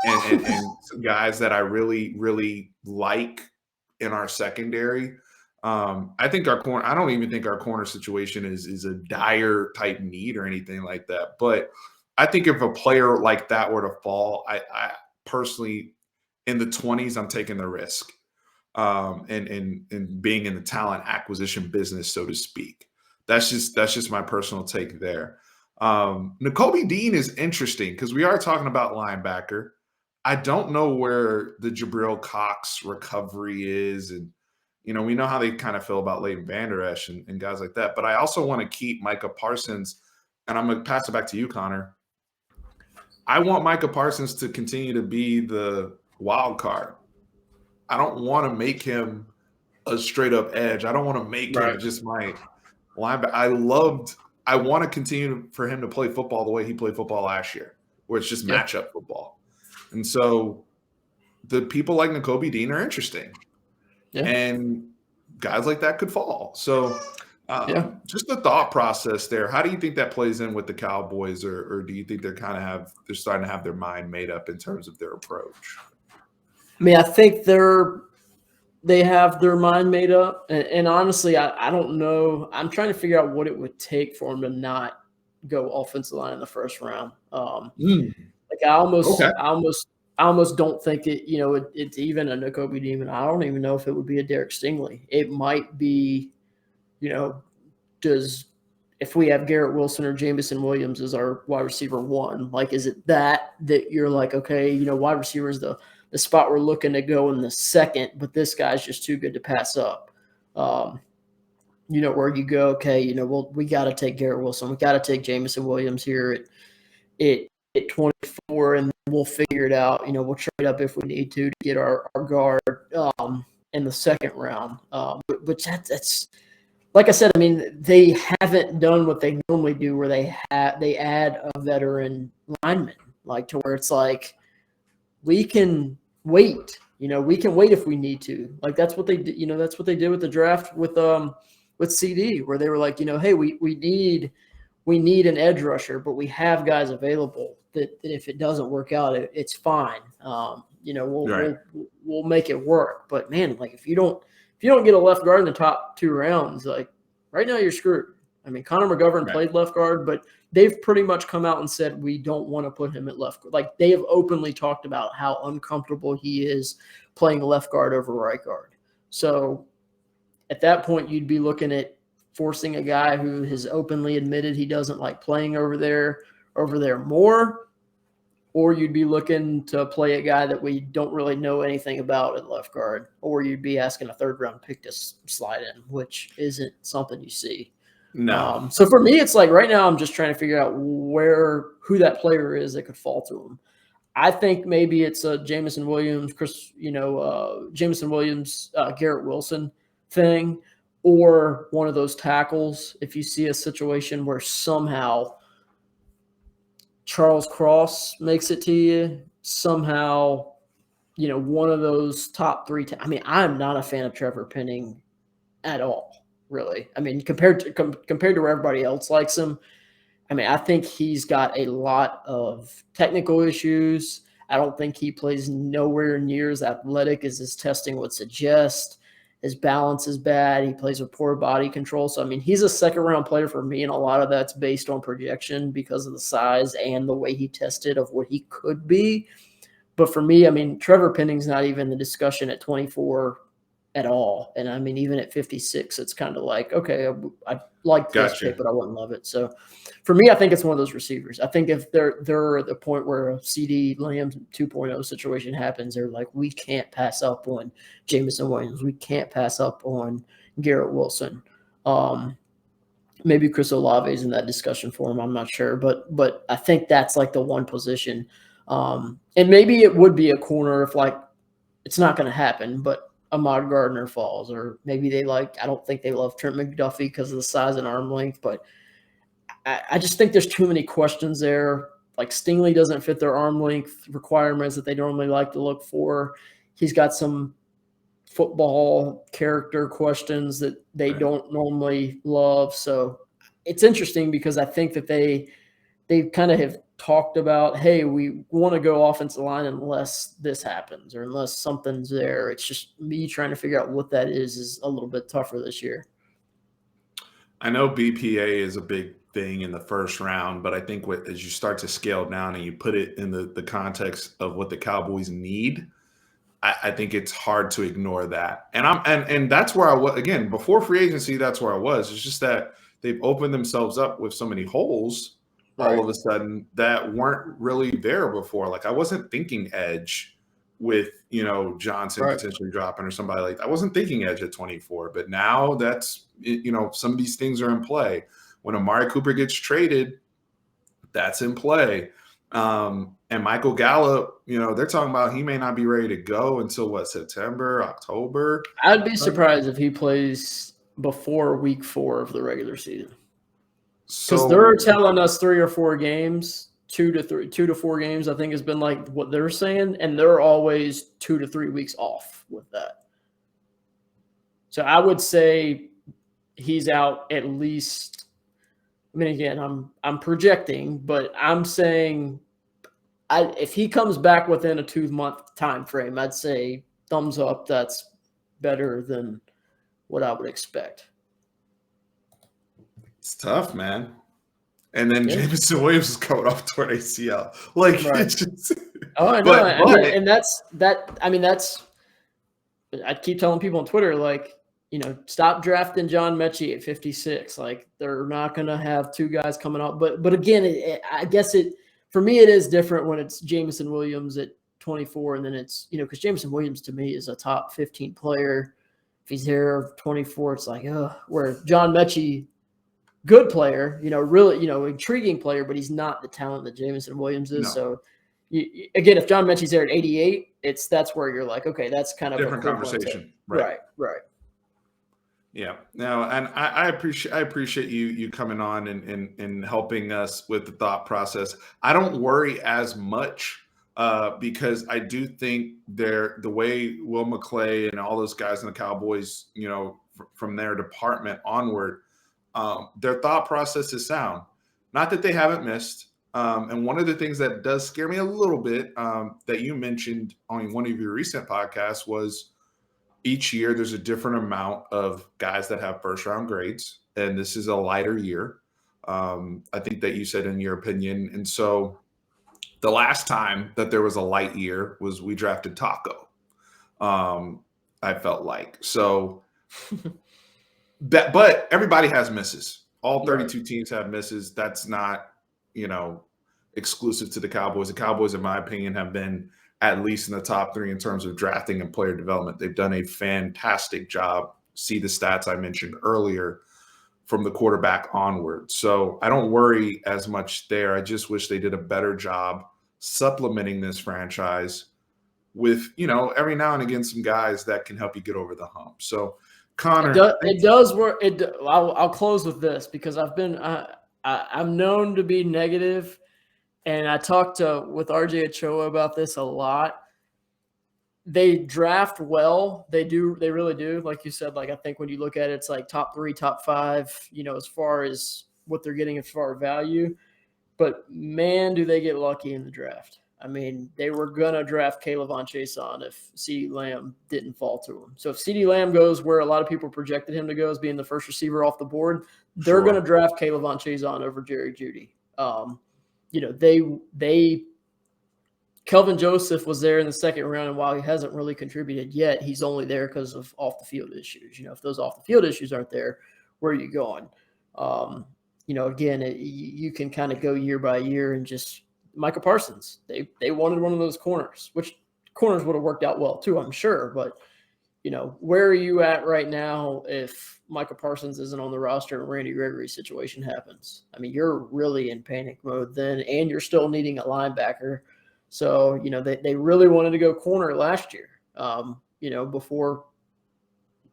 And some guys that I really, really like in our secondary. I think I don't even think our corner situation is a dire type need or anything like that. But I think if a player like that were to fall, I personally, in the 20s, I'm taking the risk, and being in the talent acquisition business, so to speak. That's just my personal take there. Nakobe Dean is interesting because we are talking about linebacker. I don't know where the Jabril Cox recovery is, and we know how they kind of feel about Leighton Vander Esch and guys like that. But I also want to keep Micah Parsons, and I'm going to pass it back to you, Connor. I want Micah Parsons to continue to be the wild card. I don't want to make him a straight up edge. I don't want to make him just my linebacker. I want to continue for him to play football the way he played football last year, where it's just matchup football. And so the people like Nakobe Dean are interesting. Yeah. And guys like that could fall. So just the thought process there. How do you think that plays in with the Cowboys, or do you think they're starting to have their mind made up in terms of their approach? I mean, I think they have their mind made up. And honestly, I don't know. I'm trying to figure out what it would take for them to not go offensive line in the first round. Like I almost don't think it, it's even a Nakobe Dean. I don't even know if it would be a Derek Stingley. It might be, if we have Garrett Wilson or Jameson Williams as our wide receiver one, like, is it that you're like, okay, wide receiver is the spot we're looking to go in the second, but this guy's just too good to pass up. Where you go, okay, we got to take Garrett Wilson. We got to take Jameson Williams here at 24, and we'll figure it out. We'll trade up if we need to get our guard in the second round. But that's like I said, I mean, they haven't done what they normally do, where they add a veteran lineman, like to where it's like we can wait. We can wait if we need to. Like that's what they did. That's what they did with the draft with CD, where they were like, hey, we need an edge rusher, but we have guys available that if it doesn't work out, it's fine. We'll make it work. But man, like if you don't get a left guard in the top 2 rounds, like right now you're screwed. I mean, Connor McGovern played left guard, but they've pretty much come out and said we don't want to put him at left guard. Like they have openly talked about how uncomfortable he is playing left guard over right guard. So at that point, you'd be looking at forcing a guy who has openly admitted he doesn't like playing over there more, or you'd be looking to play a guy that we don't really know anything about at left guard, or you'd be asking a 3rd round pick to slide in, which isn't something you see. No. So for me, it's like right now I'm just trying to figure out who that player is that could fall to him. I think maybe it's a Jameson Williams, Garrett Wilson thing, or one of those tackles. If you see a situation where somehow Charles Cross makes it to you, somehow, one of those top 3. I mean, I'm not a fan of Trevor Penning at all, really. I mean, compared to where everybody else likes him, I mean, I think he's got a lot of technical issues. I don't think he plays nowhere near as athletic as his testing would suggest. His balance is bad. He plays with poor body control. So, I mean, he's a 2nd-round player for me, and a lot of that's based on projection because of the size and the way he tested of what he could be. But for me, I mean, Trevor Penning's not even the discussion at 24 at all. And, I mean, even at 56, it's kind of like, okay, I like this pick, but I wouldn't love it. So, for me, I think it's one of those receivers. I think if they're at the point where a CD Lamb 2.0 situation happens, they're like, we can't pass up on Jameson Williams. We can't pass up on Garrett Wilson. Maybe Chris Olave is in that discussion for him. I'm not sure. But I think that's like the one position. And maybe it would be a corner if like it's not going to happen, but Ahmad Gardner falls, or maybe I don't think they love Trent McDuffie because of the size and arm length, but I just think there's too many questions there. Like Stingley doesn't fit their arm length requirements that they normally like to look for. He's got some football character questions that they don't normally love. So it's interesting because I think that they kind of have talked about, hey, we want to go offensive line unless this happens or unless something's there. It's just me trying to figure out what that is a little bit tougher this year. I know BPA is a big thing in the first round, but I think as you start to scale down and you put it in the context of what the Cowboys need, I think it's hard to ignore that. And that's where I was again before free agency. That's where I was. It's just that they've opened themselves up with so many holes all of a sudden that weren't really there before. Like I wasn't thinking edge with, Johnson potentially dropping or somebody like that. I wasn't thinking edge at 24, but now that's, some of these things are in play. When Amari Cooper gets traded, that's in play. And Michael Gallup, they're talking about he may not be ready to go until September, October. I'd be surprised if he plays before week 4 of the regular season. Because they're telling us 3 or 4 games, 2 to 4 games, I think has been like what they're saying, and they're always 2 to 3 weeks off with that. So I would say he's out at least. I mean, again, I'm projecting, but I'm saying if he comes back within a 2-month time frame, I'd say thumbs up. That's better than what I would expect. It's tough, man. And then Jameson Williams is coming off toward ACL. Like, it's just. Oh, I know. And that's that. I mean, I keep telling people on Twitter, like, stop drafting John Mechie at 56. Like, they're not going to have 2 guys coming up. But again, I guess for me, it is different when it's Jameson Williams at 24. And then it's, because Jameson Williams to me is a top 15 player. If he's there 24, it's like, where John Mechie, good player, really, intriguing player, but he's not the talent that Jameson Williams is. No. So, again, if John Mechie's there at 88, that's where you're like, okay, that's kind of different conversation. Right. Yeah. No, and I appreciate you coming on and helping us with the thought process. I don't worry as much because I do think the way Will McClay and all those guys in the Cowboys, from their department onward, their thought process is sound. Not that they haven't missed. And one of the things that does scare me a little bit that you mentioned on one of your recent podcasts was each year there's a different amount of guys that have first-round grades, and this is a lighter year. I think that you said in your opinion. And so the last time that there was a light year was we drafted Taco, I felt like. So but everybody has misses. All 32 teams have misses. That's not, exclusive to the Cowboys. The Cowboys, in my opinion, have been at least in the top 3 in terms of drafting and player development. They've done a fantastic job. See the stats I mentioned earlier from the quarterback onward. So I don't worry as much there. I just wish they did a better job supplementing this franchise with, every now and again, some guys that can help you get over the hump. So, Connor, it does work. I'll close with this because I'm known to be negative, and I talked with RJ Ochoa about this a lot. They draft well. They really do. Like you said, like I think when you look at it, it's like top 3, top 5, as far as what they're getting as far as value. But man, do they get lucky in the draft. I mean, they were going to draft Caleb Von Chason if CeeDee Lamb didn't fall to him. So if CeeDee Lamb goes where a lot of people projected him to go as being the first receiver off the board, they're going to draft Caleb Von Chason over Jerry Jeudy. Kelvin Joseph was there in the second round, and while he hasn't really contributed yet, he's only there because of off-the-field issues. If those off-the-field issues aren't there, where are you going? Again, you can kind of go year by year and just – Micah Parsons, they wanted one of those corners, which corners would have worked out well too, I'm sure. But, where are you at right now if Micah Parsons isn't on the roster and Randy Gregory's situation happens? I mean, you're really in panic mode then, and you're still needing a linebacker. So, they really wanted to go corner last year, before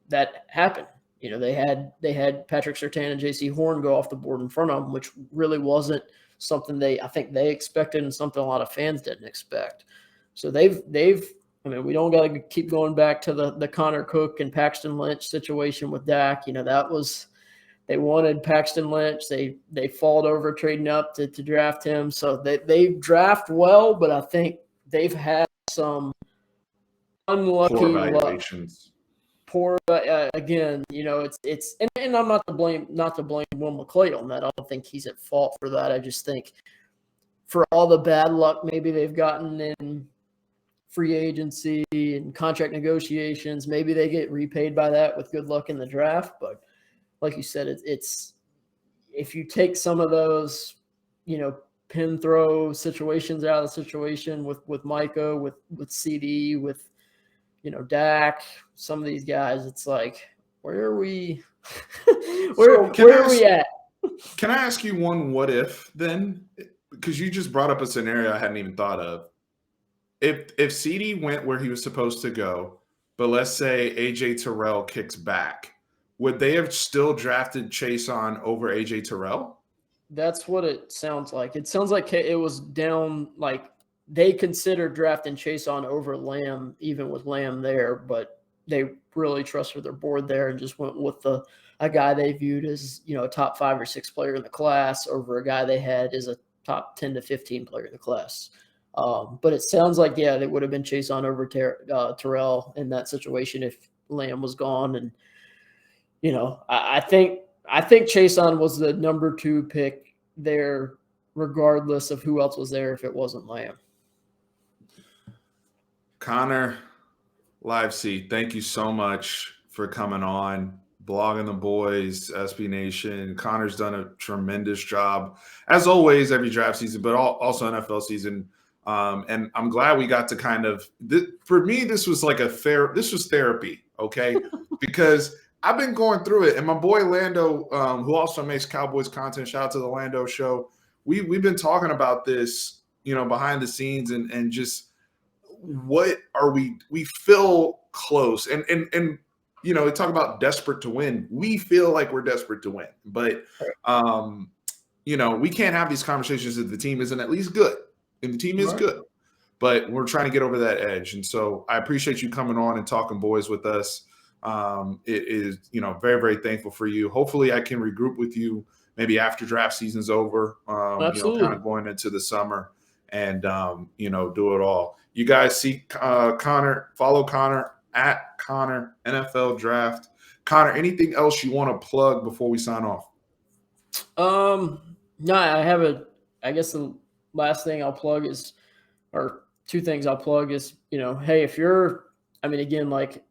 that happened. They had Patrick Surtain and J.C. Horn go off the board in front of them, which really wasn't something I think they expected and something a lot of fans didn't expect. So they've we don't got to keep going back to the Connor Cook and Paxton Lynch situation with Dak. That was, they wanted Paxton Lynch. They falled over trading up to draft him. So they draft well, but I think they've had some unlucky poor evaluations. Poor again, it's and I'm not to blame Will McClay on that. I don't think he's at fault for that. I just think for all the bad luck maybe they've gotten in free agency and contract negotiations, maybe they get repaid by that with good luck in the draft. But like you said, it's if you take some of those, pin throw situations out of the situation with Micah, with CD, with, Dak, some of these guys, it's like, where are we? where are we at? Can I ask you one what if then? Because you just brought up a scenario I hadn't even thought of. If CD went where he was supposed to go, but let's say AJ Terrell kicks back, would they have still drafted Chase on over AJ Terrell? That's what it sounds like. It sounds like it was down, like they considered drafting Chase on over Lamb, even with Lamb there, but they really trusted their board there and just went with a guy they viewed as, a top 5 or 6 player in the class over a guy they had as a top 10 to 15 player in the class. But it sounds like, yeah, it would have been Chase on over Terrell in that situation if Lamb was gone. And, I think Chase on was the number 2 pick there, regardless of who else was there if it wasn't Lamb. Connor, Livesay, thank you so much for coming on, blogging the boys, SB Nation. Connor's done a tremendous job, as always, every draft season, but also NFL season. And I'm glad we got to kind of, for me, this was like this was therapy, okay? Because I've been going through it. And my boy Lando, who also makes Cowboys content, shout out to the Lando show. We've been talking about this, behind the scenes and just what are we feel close. And they talk about desperate to win. We feel like we're desperate to win. But, we can't have these conversations if the team isn't at least good. And the team is good, but we're trying to get over that edge. And so I appreciate you coming on and talking boys with us. It is, very, very thankful for you. Hopefully I can regroup with you maybe after draft season's over, Absolutely. Kind of going into the summer and, do it all. You guys see Connor, follow Connor at Connor NFL Draft. Connor, anything else you want to plug before we sign off? No, I guess the last thing I'll plug is, or 2 things I'll plug is, hey, if you're, again, like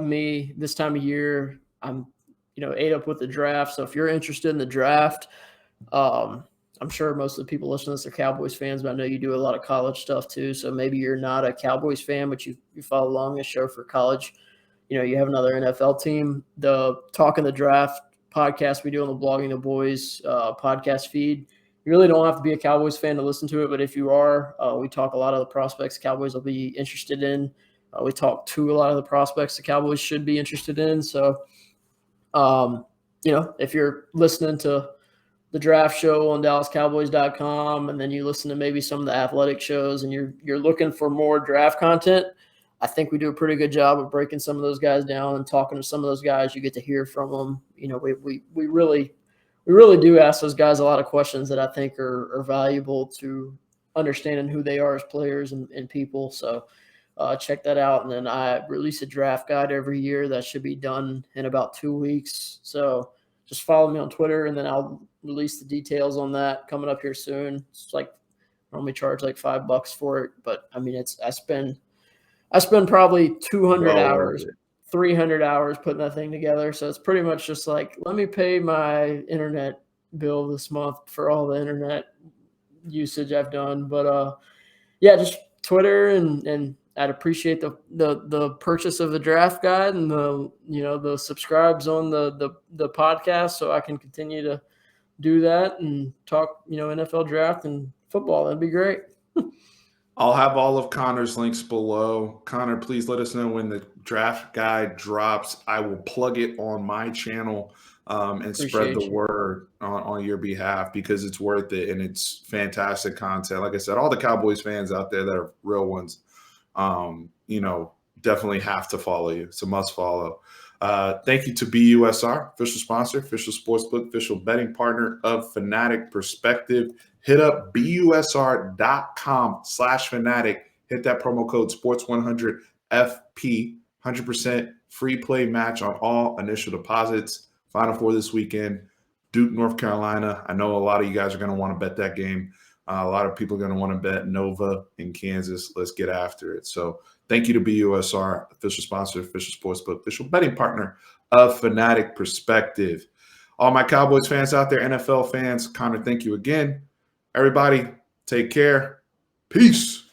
me this time of year, I'm, ate up with the draft. So if you're interested in the draft, I'm sure most of the people listening to this are Cowboys fans, but I know you do a lot of college stuff too. So maybe you're not a Cowboys fan, but you follow along this show for college. You have another NFL team. The Talking the Draft podcast we do on the Blogging the Boys podcast feed. You really don't have to be a Cowboys fan to listen to it, but if you are, we talk a lot of the prospects Cowboys will be interested in. We talk to a lot of the prospects the Cowboys should be interested in. So, if you're listening to the draft show on DallasCowboys.com and then you listen to maybe some of the athletic shows and you're looking for more draft content, I think we do a pretty good job of breaking some of those guys down and talking to some of those guys. You get to hear from them. We really do ask those guys a lot of questions that I think are valuable to understanding who they are as players and people. So check that out. And then I release a draft guide every year that should be done in about 2 weeks. So just follow me on Twitter and then I'll release the details on that coming up here soon. It's like I normally charge like $5 for it, but I spend probably 200 hours. 300 hours putting that thing together. So it's pretty much just like, let me pay my internet bill this month for all the internet usage I've done. But just Twitter and I'd appreciate the purchase of the draft guide and the subscribes on the podcast so I can continue to do that and talk, NFL draft and football. That'd be great. I'll have all of Connor's links below. Connor, please let us know when the draft guide drops. I will plug it on my channel and spread the word on your behalf because it's worth it and it's fantastic content. Like I said, all the Cowboys fans out there that are real ones, definitely have to follow you. It's a must follow. Thank you to BUSR, official sponsor, official sportsbook, official betting partner of Fanatic Perspective. Hit up busr.com/fanatic. Hit that promo code sports100FP, 100% free play match on all initial deposits. Final Four this weekend, Duke, North Carolina. I know a lot of you guys are going to want to bet that game. A lot of people are going to want to bet Nova in Kansas. Let's get after it. So thank you to BUSR, official sponsor, official sportsbook, official betting partner of Fanatic Perspective. All my Cowboys fans out there, NFL fans, Connor, thank you again. Everybody, take care. Peace.